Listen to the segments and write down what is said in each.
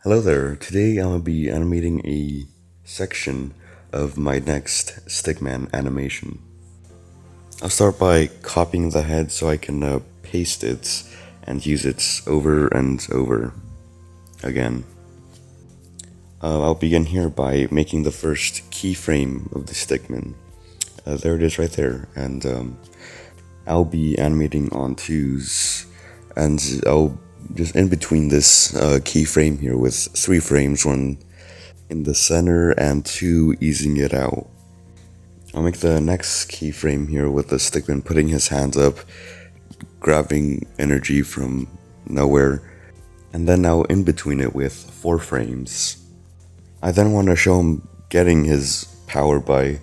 Hello there. Today I'm going to be animating a section of my next Stickman animation. I'll start by copying the head so I can paste it and use it over and over again. I'll begin here by making the first keyframe of the Stickman. There it is right there, and I'll be animating on twos, and I'll just in between this keyframe here with 3 frames, one in the center and 2 easing it out. I'll make the next keyframe here with the stickman putting his hands up, grabbing energy from nowhere, and then I'll in between it with 4 frames. I then want to show him getting his power by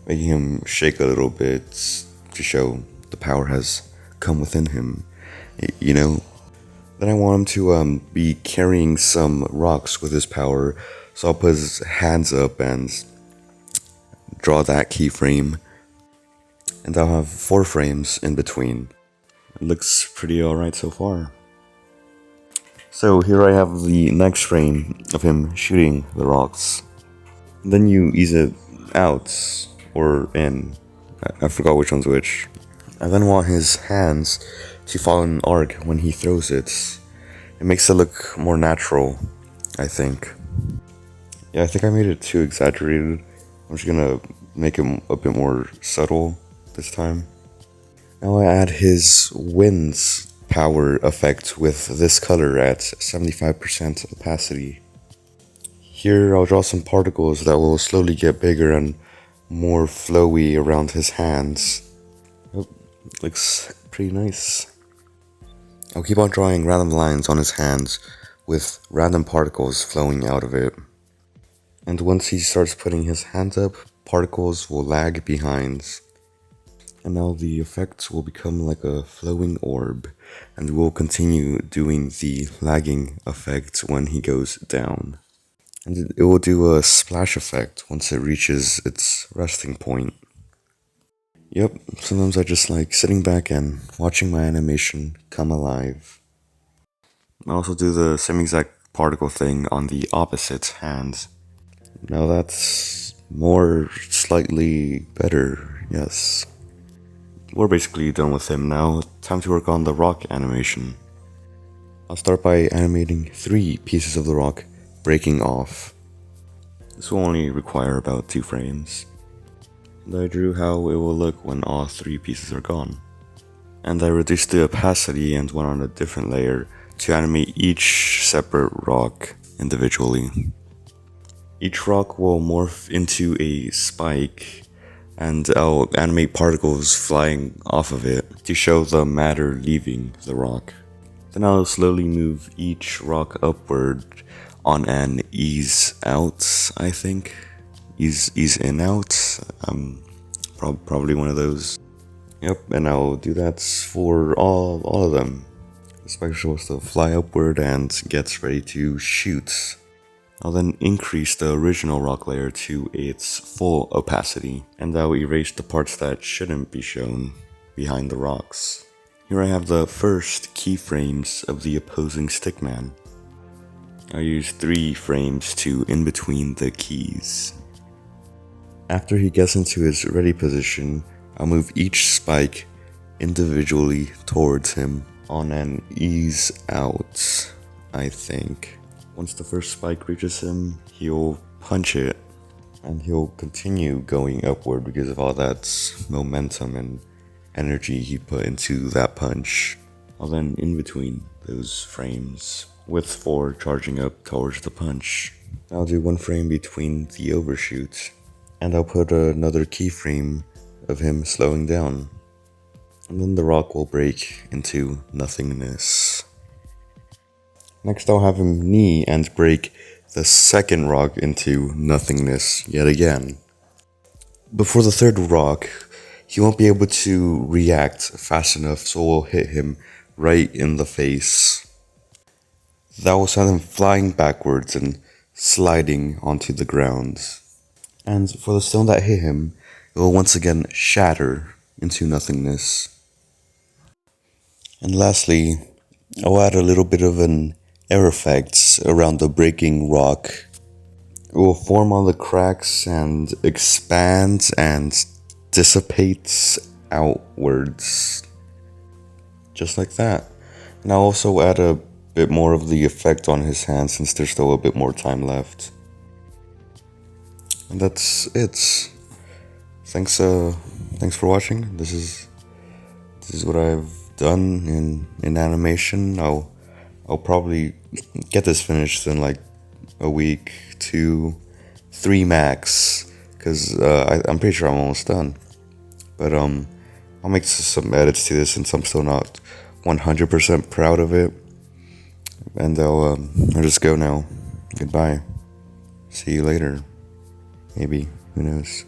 making him shake a little bit to show the power has come within him, you know. Then I want him to be carrying some rocks with his power, so I'll put his hands up and draw that keyframe, and I'll have 4 frames in between. It looks pretty alright so far. So here I have the next frame of him shooting the rocks. Then you ease it out, or in, I forgot which one's which. I then want his hands to follow an arc when he throws it. It makes it look more natural, I think. Yeah, I think I made it too exaggerated. I'm just gonna make him a bit more subtle this time. Now I add his wind's power effect with this color at 75% opacity. Here I'll draw some particles that will slowly get bigger and more flowy around his hands. Oh, looks pretty nice. I'll keep on drawing random lines on his hands with random particles flowing out of it. And once he starts putting his hands up, particles will lag behind. And now the effect will become like a flowing orb, and we'll continue doing the lagging effect when he goes down. And it will do a splash effect once it reaches its resting point. Yep, sometimes I just like sitting back and watching my animation come alive. I also do the same exact particle thing on the opposite hand. Now that's more slightly better, yes. We're basically done with him now. Time to work on the rock animation. I'll start by animating 3 pieces of the rock breaking off. This will only require about 2 frames. And I drew how it will look when all 3 pieces are gone. And I reduced the opacity and went on a different layer to animate each separate rock individually. Each rock will morph into a spike, and I'll animate particles flying off of it to show the matter leaving the rock. Then I'll slowly move each rock upward on an ease out, I think. Ease in out. Probably one of those. Yep, and I'll do that for all of them. The spike supposed to fly upward and gets ready to shoot. I'll then increase the original rock layer to its full opacity, and I'll erase the parts that shouldn't be shown behind the rocks. Here I have the first keyframes of the opposing stickman. I'll use 3 frames to in between the keys. After he gets into his ready position, I'll move each spike individually towards him on an ease out, I think. Once the first spike reaches him, he'll punch it, and he'll continue going upward because of all that momentum and energy he put into that punch. I'll then in between those frames, with 4 charging up towards the punch. I'll do 1 frame between the overshoot, and I'll put another keyframe of him slowing down. And then the rock will break into nothingness. Next I'll have him knee and break the second rock into nothingness yet again. Before the third rock, he won't be able to react fast enough, so we'll hit him right in the face. That will send him flying backwards and sliding onto the ground. And for the stone that hit him, it will once again shatter into nothingness. And lastly, I'll add a little bit of an air effects around the breaking rock. It will form on the cracks and expands and dissipates outwards. Just like that. And I'll also add a bit more of the effect on his hand since there's still a bit more time left. And that's it. Thanks for watching. This is what I've done in animation. I'll probably get this finished in like a week, 2, 3 max, because I'm pretty sure I'm almost done. But I'll make some edits to this since I'm still not 100% proud of it. And I'll just go now. Goodbye. See you later. Maybe. Who knows?